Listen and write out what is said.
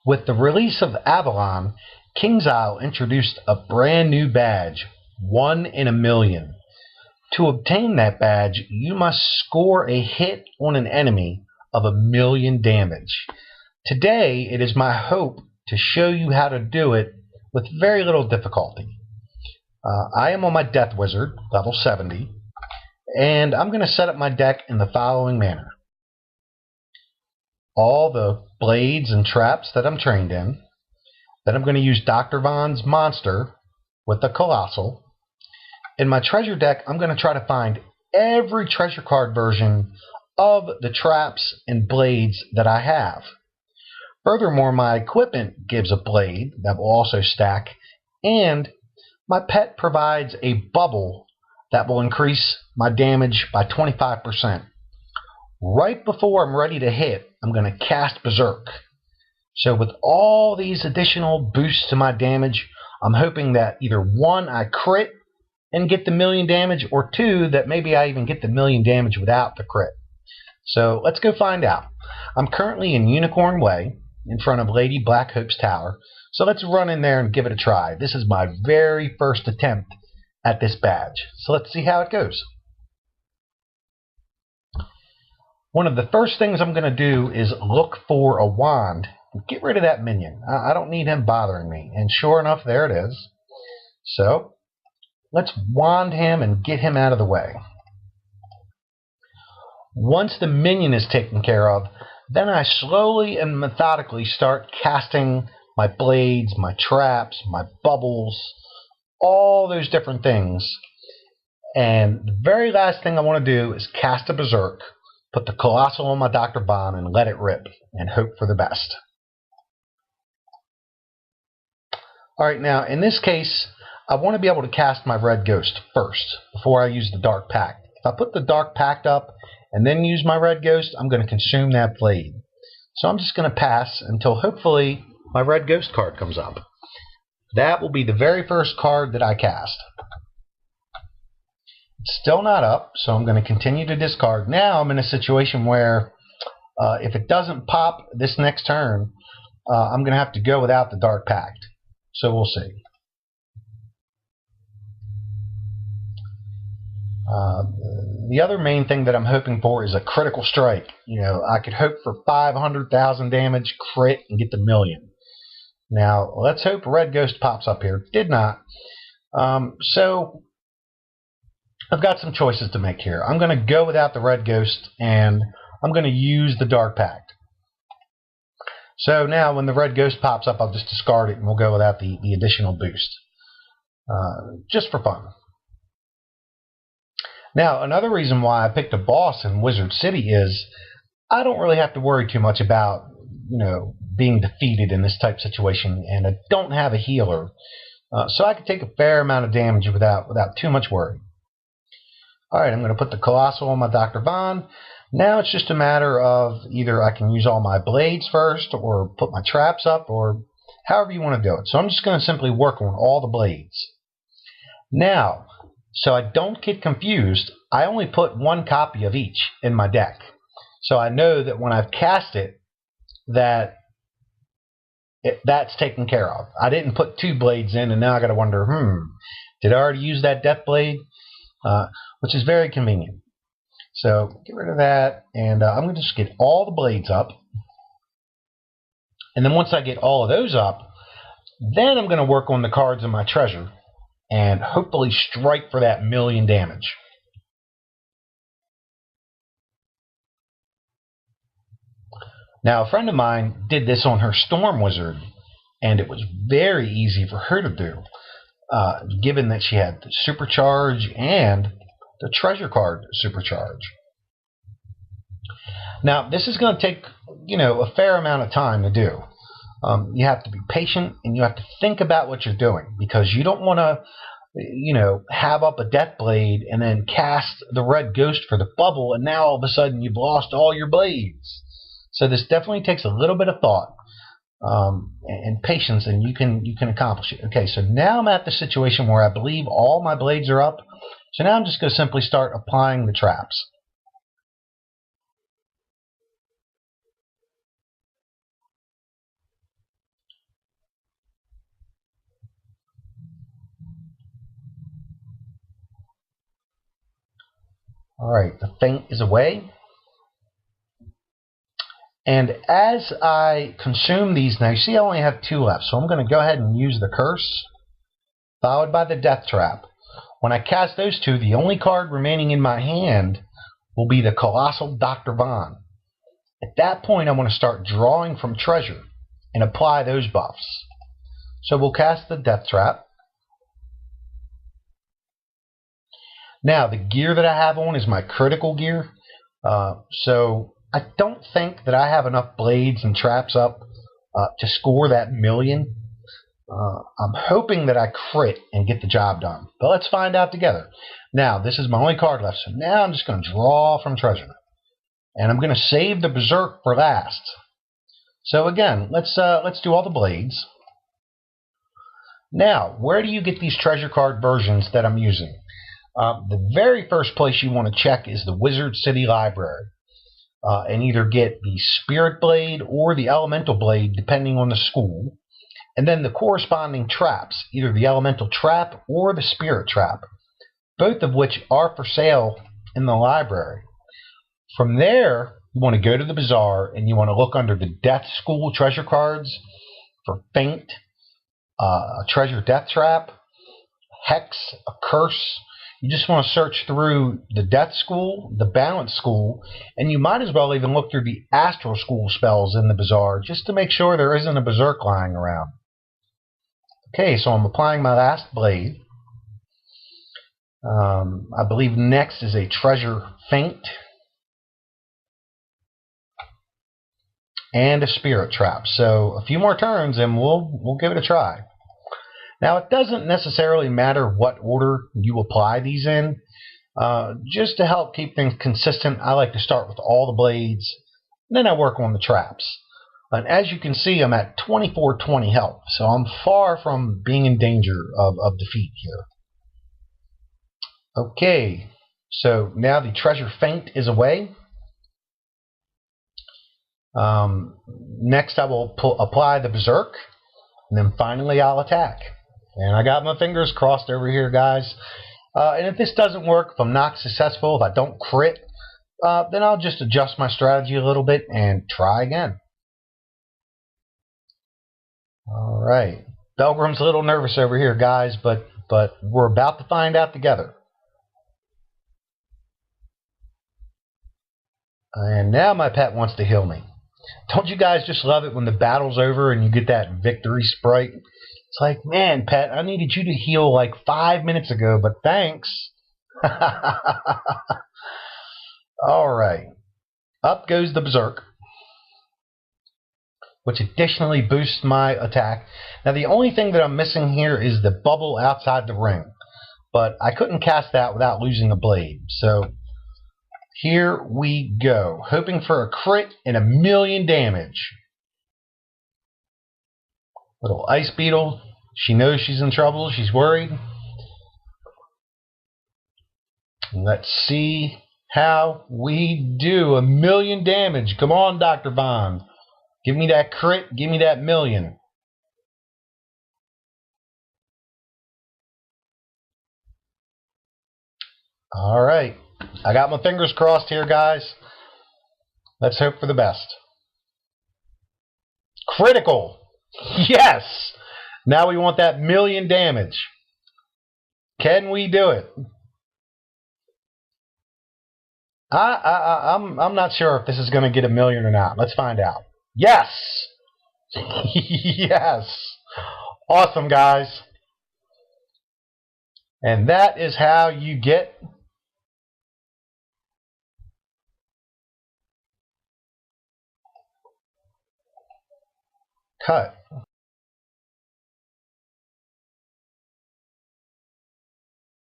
With the release of Avalon, KingsIsle introduced a brand new badge, 1 in a million. To obtain that badge, you must score a hit on an enemy of 1,000,000 damage. Today, it is my hope to show you how to do it with very little difficulty. I am on my Death Wizard, level 70, and I'm going to set up my deck in the following manner. All the blades and traps that I'm trained in. Then I'm going to use Dr. Von's monster with the Colossal. In my treasure deck, I'm going to try to find every treasure card version of the traps and blades that I have. Furthermore, my equipment gives a blade that will also stack, and my pet provides a bubble that will increase my damage by 25%. Right before I'm ready to hit, I'm going to cast Berserk. So with all these additional boosts to my damage, I'm hoping that either 1, I crit and get the 1,000,000 damage, or 2, that maybe I even get the 1,000,000 damage without the crit. So let's go find out. I'm currently in Unicorn Way in front of Lady Blackhope's tower. So let's run in there and give it a try. This is my very first attempt at this badge. So let's see how it goes. One of the first things I'm going to do is look for a wand and get rid of that minion. I don't need him bothering me. And sure enough, there it is. So let's wand him and get him out of the way. Once the minion is taken care of, then I slowly and methodically start casting my blades, my traps, my bubbles, all those different things. And the very last thing I want to do is cast a Berserk, put the Colossal on my Dr. Von, and let it rip, and hope for the best. Alright, now in this case, I want to be able to cast my Red Ghost first, before I use the Dark Pact. If I put the Dark Pact up, and then use my Red Ghost, I'm going to consume that blade. So I'm just going to pass until hopefully my Red Ghost card comes up. That will be the very first card that I cast. It's still not up, so I'm going to continue to discard. Now I'm in a situation where if it doesn't pop this next turn, I'm going to have to go without the Dark Pact. So we'll see. The other main thing that I'm hoping for is a critical strike. You know, I could hope for 500,000 damage, crit, and get the 1,000,000. Now, let's hope Red Ghost pops up here. Did not. So, I've got some choices to make here. I'm going to go without the Red Ghost, and I'm going to use the Dark Pact. So now, when the Red Ghost pops up, I'll just discard it, and we'll go without the additional boost. Just for fun. Now, another reason why I picked a boss in Wizard City is I don't really have to worry too much about, being defeated in this type of situation, and I don't have a healer. So I can take a fair amount of damage without too much worry. Alright, I'm going to put the Colossal on my Dr. Von. Now it's just a matter of either I can use all my blades first, or put my traps up, or however you want to do it. So I'm just going to simply work on all the blades. Now, so I don't get confused, I only put 1 copy of each in my deck. So I know that when I've cast it, that's taken care of. I didn't put 2 blades in, and now I got to wonder, did I already use that Death Blade? Which is very convenient. So get rid of that, and I'm going to just get all the blades up. And then once I get all of those up, then I'm going to work on the cards in my treasure and hopefully strike for that 1,000,000 damage. Now, a friend of mine did this on her Storm Wizard, and it was very easy for her to do, given that she had the Supercharge and the Treasure Card Supercharge. Now, this is going to take, a fair amount of time to do. You have to be patient, and you have to think about what you're doing, because you don't want to, have up a Death Blade and then cast the Red Ghost for the bubble, and now all of a sudden you've lost all your blades. So this definitely takes a little bit of thought and patience, and you can accomplish it. Okay, so now I'm at the situation where I believe all my blades are up. So now I'm just going to simply start applying the traps. Alright, the feint is away. And as I consume these now, you see I only have 2 left, so I'm going to go ahead and use the curse, followed by the death trap. When I cast those 2, the only card remaining in my hand will be the Colossal Dr. Von. At that point, I want to start drawing from treasure and apply those buffs. So we'll cast the death trap. Now, the gear that I have on is my critical gear, so I don't think that I have enough blades and traps up to score that million. I'm hoping that I crit and get the job done, but let's find out together. Now, this is my only card left, so now I'm just going to draw from treasure, and I'm going to save the Berserk for last. So again, let's do all the blades. Now, where do you get these treasure card versions that I'm using? The very first place you want to check is the Wizard City Library, and either get the Spirit Blade or the Elemental Blade, depending on the school, and then the corresponding traps, either the Elemental Trap or the Spirit Trap, both of which are for sale in the library. From there, you want to go to the bazaar and you want to look under the Death School treasure cards for feint, a treasure death trap, hex, a curse. You just want to search through the Death School, the Balance School, and you might as well even look through the Astral School spells in the bazaar just to make sure there isn't a Berserk lying around. Okay, so I'm applying my last blade. I believe next is a treasure feint and a spirit trap. So a few more turns and we'll give it a try. Now, it doesn't necessarily matter what order you apply these in. Just to help keep things consistent, I like to start with all the blades, and then I work on the traps. And as you can see, I'm at 2420 health, so I'm far from being in danger of defeat here. Okay, so now the treasure feint is away. Next I will apply the Berserk, and then finally I'll attack. And I got my fingers crossed over here, guys. And if this doesn't work, if I'm not successful, if I don't crit, then I'll just adjust my strategy a little bit and try again. Alright. Belgrim's a little nervous over here, guys, but we're about to find out together. And now my pet wants to heal me. Don't you guys just love it when the battle's over and you get that victory sprite? It's like, man, pet, I needed you to heal like 5 minutes ago, but thanks. Alright. Up goes the Berserk, which additionally boosts my attack. Now, the only thing that I'm missing here is the bubble outside the ring, but I couldn't cast that without losing a blade. So here we go, hoping for a crit and 1,000,000 damage. Little ice beetle. She knows she's in trouble. She's worried. Let's see how we do. 1,000,000 damage. Come on, Dr. Von. Give me that crit. Give me that 1,000,000. Alright. I got my fingers crossed here, guys. Let's hope for the best. Critical. Yes! Now we want that 1,000,000 damage. Can we do it? I'm not sure if this is going to get 1,000,000 or not. Let's find out. Yes! Yes! Awesome, guys. And that is how you get cut.